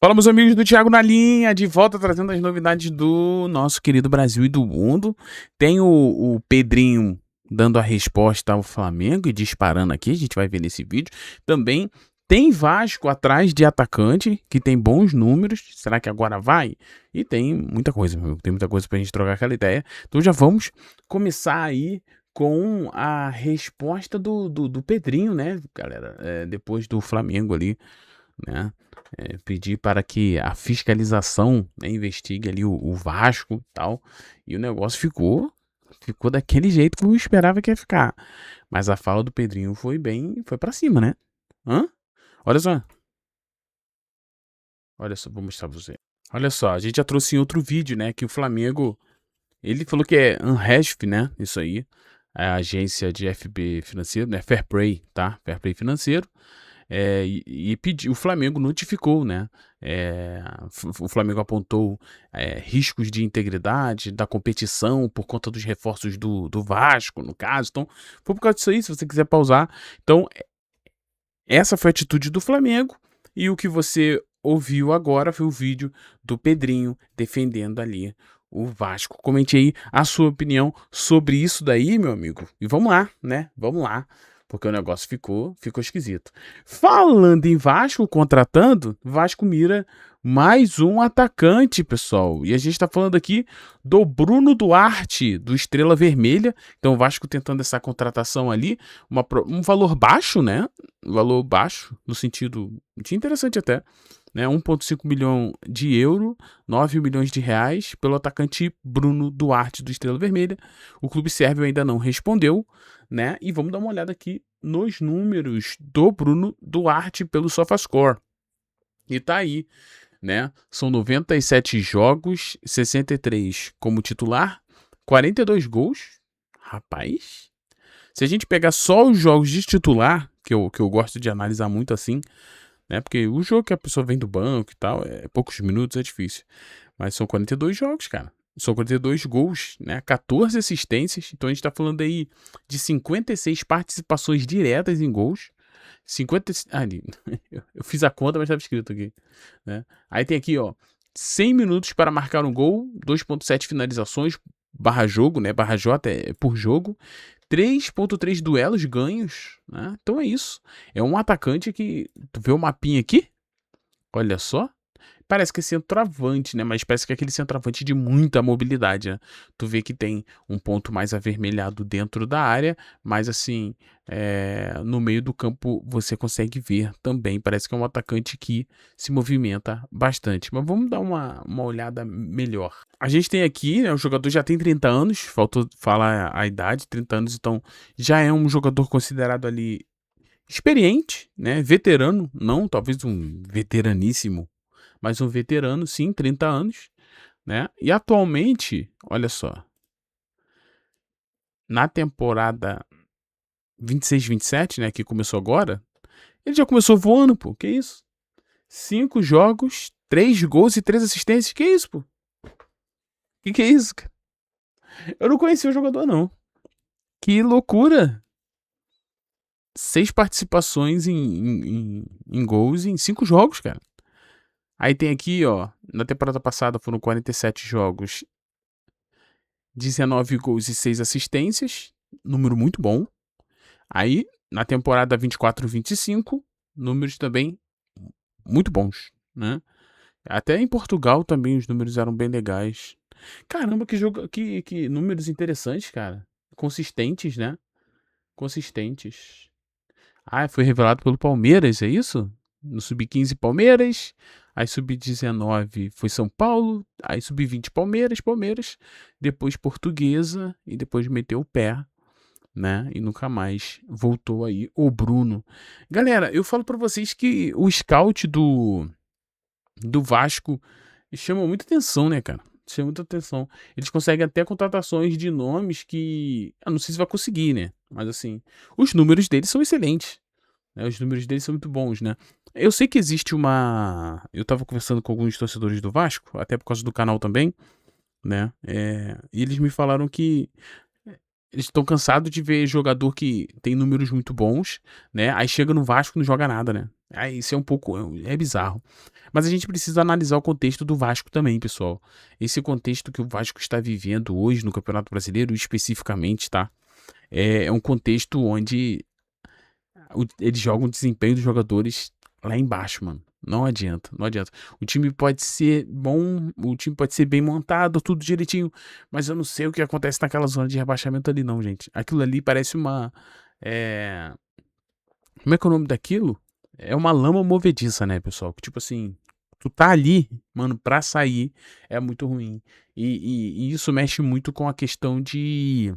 Fala, meus amigos do Thiago na linha, de volta trazendo as novidades do nosso querido Brasil e do mundo. Tem o Pedrinho dando a resposta ao Flamengo e disparando aqui, a gente vai ver nesse vídeo. Também tem Vasco atrás de atacante, que tem bons números. Será que agora vai? E tem muita coisa, meu amigo, tem muita coisa pra gente trocar aquela ideia. Então já vamos começar aí com a resposta do Pedrinho, né, galera? Depois do Flamengo ali, né? Pedir para que a fiscalização, né, investigue ali o Vasco e tal. E o negócio ficou daquele jeito que eu esperava que ia ficar. Mas a fala do Pedrinho foi pra cima, né? Olha só. Olha só, vou mostrar pra você. Olha só, a gente já trouxe em outro vídeo, né, que o Flamengo, ele falou que é Anresp, né, isso aí. É a agência de FB financeiro, né, Fair Play, tá? Fair Play financeiro. E pediu, o Flamengo notificou, né? O Flamengo apontou riscos de integridade da competição por conta dos reforços do Vasco, no caso. Então, foi por causa disso aí, se você quiser pausar. Então, essa foi a atitude do Flamengo. E o que você ouviu agora foi o vídeo do Pedrinho defendendo ali o Vasco. Comente aí a sua opinião sobre isso daí, meu amigo. E vamos lá, né? Vamos lá. Porque o negócio ficou esquisito. Falando em Vasco contratando, Vasco mira mais um atacante, pessoal. E a gente tá falando aqui do Bruno Duarte, do Estrela Vermelha. Então o Vasco tentando essa contratação ali, um valor baixo, né? Um valor baixo, no sentido interessante até, né? 1,5 milhão de euro, 9 milhões de reais, pelo atacante Bruno Duarte, do Estrela Vermelha. O clube sérvio ainda não respondeu, né? E vamos dar uma olhada aqui nos números do Bruno Duarte pelo SofaScore. E tá aí, né? São 97 jogos, 63 como titular, 42 gols. Rapaz, se a gente pegar só os jogos de titular, que eu gosto de analisar muito assim, né? Porque o jogo que a pessoa vem do banco e tal, poucos minutos, é difícil. Mas são 42 jogos, cara. São 42 gols, né? 14 assistências. Então a gente tá falando aí de 56 participações diretas em gols. 50. Ali, eu fiz a conta, mas estava escrito aqui, né? Aí tem aqui, ó, 100 minutos para marcar um gol, 2,7 finalizações, barra jogo, né? Barra J por jogo. 3,3 duelos ganhos, né? Então é isso. É um atacante que. Tu vê o mapinha aqui? Olha só. Parece que é centroavante, né? Mas parece que é aquele centroavante de muita mobilidade, né? Tu vê que tem um ponto mais avermelhado dentro da área, mas assim, no meio do campo você consegue ver também. Parece que é um atacante que se movimenta bastante. Mas vamos dar uma olhada melhor. A gente tem aqui, né? O jogador já tem 30 anos, faltou falar a idade, 30 anos, então já é um jogador considerado ali experiente, né? Veterano, não, talvez um veteraníssimo, mas um veterano, sim, 30 anos, né? E atualmente, olha só, na temporada 26-27, né, que começou agora, ele já começou voando, pô, que isso? 5 jogos, 3 gols e 3 assistências, que isso, pô? Que é isso, cara? Eu não conhecia o jogador, não. Que loucura! 6 participações em gols em 5 jogos, cara. Aí tem aqui, ó, na temporada passada foram 47 jogos, 19 gols e 6 assistências, número muito bom. Aí, na temporada 24-25, números também muito bons, né? Até em Portugal também os números eram bem legais. Caramba, que números interessantes, cara. Consistentes, né? Consistentes. Ah, foi revelado pelo Palmeiras, é isso? No Sub-15 Palmeiras, aí Sub-19 foi São Paulo, aí Sub-20 Palmeiras, depois Portuguesa e depois meteu o pé, né? E nunca mais voltou aí o Bruno. Galera, eu falo pra vocês que o scout do Vasco chama muita atenção, né, cara? Chama muita atenção. Eles conseguem até contratações de nomes que eu não sei se vai conseguir, né? Mas assim, os números deles são excelentes. Né? Os números deles são muito bons, né? Eu sei que existe uma. Eu tava conversando com alguns torcedores do Vasco, até por causa do canal também, né? E eles me falaram que eles estão cansados de ver jogador que tem números muito bons, né? Aí chega no Vasco e não joga nada, né? Aí isso é um pouco, é bizarro. Mas a gente precisa analisar o contexto do Vasco também, pessoal. Esse contexto que o Vasco está vivendo hoje no Campeonato Brasileiro, especificamente, tá? É um contexto onde eles jogam o desempenho dos jogadores lá embaixo, mano. Não adianta, não adianta. O time pode ser bom, o time pode ser bem montado, tudo direitinho, mas eu não sei o que acontece naquela zona de rebaixamento ali, não, gente. Aquilo ali parece uma. É... Como é que é o nome daquilo? É uma lama movediça, né, pessoal? Que tipo assim, tu tá ali, mano, pra sair é muito ruim. E isso mexe muito com a questão de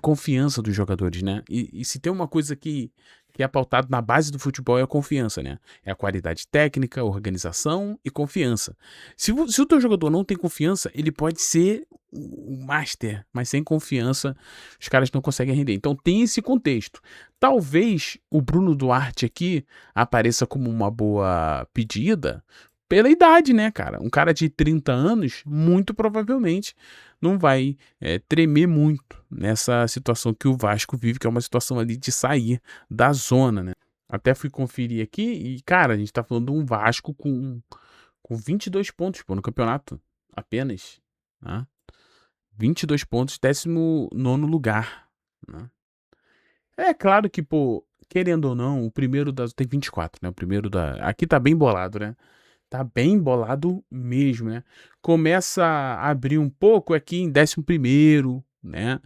confiança dos jogadores, né? E se tem uma coisa que é pautado na base do futebol é a confiança, né? É a qualidade técnica, organização e confiança. Se o teu jogador não tem confiança, ele pode ser o master, mas sem confiança os caras não conseguem render. Então tem esse contexto. Talvez o Bruno Duarte aqui apareça como uma boa pedida pela idade, né, cara? Um cara de 30 anos, muito provavelmente, não vai tremer muito nessa situação que o Vasco vive, que é uma situação ali de sair da zona, né? Até fui conferir aqui e, cara, a gente tá falando de um Vasco com 22 pontos, pô, no campeonato. Apenas. Né? 22 pontos, 19º lugar. Né? É claro que, pô, querendo ou não, o primeiro tem 24, né? O primeiro da. Aqui tá bem bolado, né? Tá bem bolado mesmo, né? Começa a abrir um pouco aqui em 11º, né?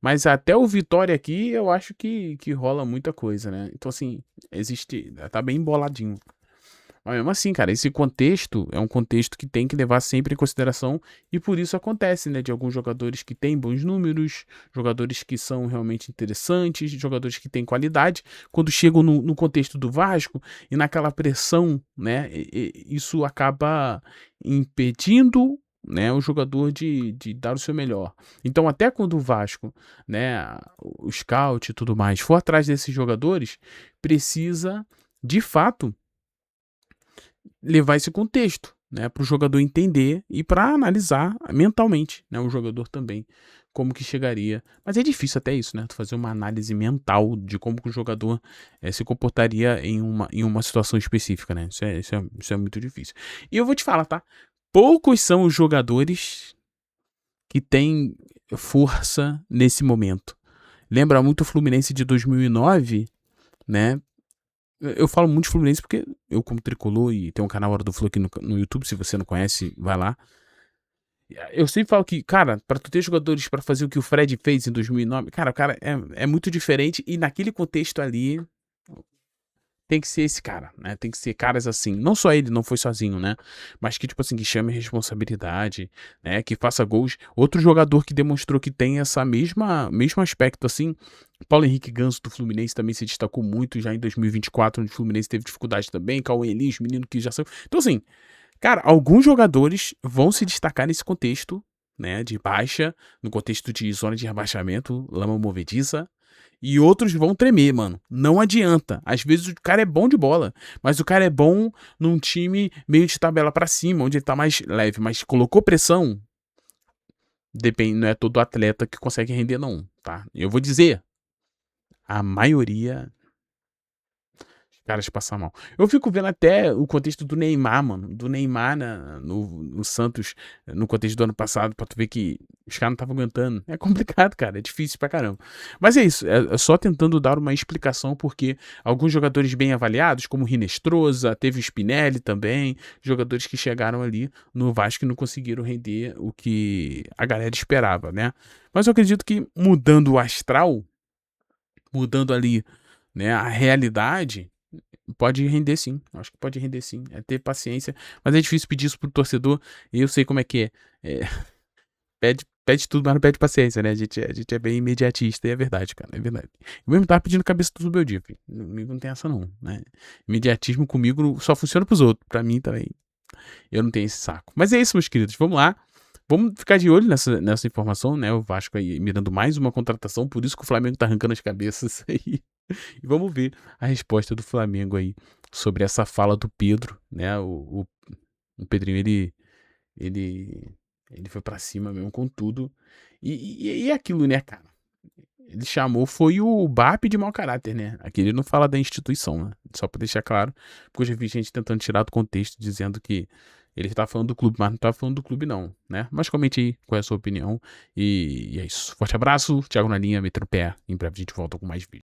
Mas até o Vitória aqui eu acho que rola muita coisa, né? Então, assim, existe. Tá bem emboladinho. Mas mesmo assim, cara, esse contexto é um contexto que tem que levar sempre em consideração e por isso acontece, né, de alguns jogadores que têm bons números, jogadores que são realmente interessantes, jogadores que têm qualidade, quando chegam no contexto do Vasco e naquela pressão, né, isso acaba impedindo, né, o jogador de dar o seu melhor. Então, até quando o Vasco, né, o scout e tudo mais, for atrás desses jogadores, precisa, de fato, levar esse contexto, né, para o jogador entender e para analisar mentalmente, né, o jogador também como que chegaria. Mas é difícil até isso, né, tu fazer uma análise mental de como que o jogador se comportaria em uma situação específica, né? Isso é muito difícil. E eu vou te falar, tá? Poucos são os jogadores que têm força nesse momento. Lembra muito o Fluminense de 2009, né? Eu falo muito de Fluminense porque eu, como tricolor, e tem um canal Hora do Flu aqui no YouTube, se você não conhece, vai lá. Eu sempre falo que, cara, pra tu ter jogadores pra fazer o que o Fred fez em 2009, cara, o cara é muito diferente e naquele contexto ali tem que ser esse cara, né? Tem que ser caras assim. Não só ele, não foi sozinho, né? Mas que, tipo assim, que chame responsabilidade, né? Que faça gols. Outro jogador que demonstrou que tem essa mesmo aspecto, assim. Paulo Henrique Ganso do Fluminense também se destacou muito já em 2024, onde o Fluminense teve dificuldade também. Cauê Elis, menino que já saiu. Então, assim, cara, alguns jogadores vão se destacar nesse contexto, né? De baixa, no contexto de zona de rebaixamento, lama movediça. E outros vão tremer, mano. Não adianta. Às vezes o cara é bom de bola, mas o cara é bom num time meio de tabela pra cima, onde ele tá mais leve, mas colocou pressão, depende, não é todo atleta que consegue render não, tá? Eu vou dizer, a maioria caras passam mal. Eu fico vendo até o contexto do Neymar, mano. Do Neymar no Santos, no contexto do ano passado, pra tu ver que os caras não estavam aguentando. É complicado, cara. É difícil pra caramba. Mas é isso. É só tentando dar uma explicação, porque alguns jogadores bem avaliados, como o Rinestrosa, teve o Spinelli também, jogadores que chegaram ali no Vasco e não conseguiram render o que a galera esperava, né? Mas eu acredito que mudando o astral, mudando ali, né, a realidade. Pode render sim, acho que pode render sim, é ter paciência, mas é difícil pedir isso pro torcedor, e eu sei como é que é, pede tudo, mas não pede paciência, né, a gente é bem imediatista, e é verdade, cara, é verdade. Eu mesmo tava pedindo cabeça do meu dia, filho. Comigo não tem essa não, né, imediatismo comigo só funciona pros outros, pra mim também, eu não tenho esse saco. Mas é isso, meus queridos, vamos lá. Vamos ficar de olho nessa informação, né? O Vasco aí mirando mais uma contratação, por isso que o Flamengo tá arrancando as cabeças aí. E vamos ver a resposta do Flamengo aí sobre essa fala do Pedro, né? O Pedrinho, ele foi pra cima mesmo com tudo. E é aquilo, né, cara? Ele chamou foi o BAP de mau caráter, né? Aqui ele não fala da instituição, né? Só pra deixar claro, porque eu já vi gente tentando tirar do contexto, dizendo que ele tá falando do clube, mas não tá falando do clube não, né? Mas comente aí qual é a sua opinião e é isso. Forte abraço, Thiago na linha, metendo o pé. Em breve a gente volta com mais vídeos.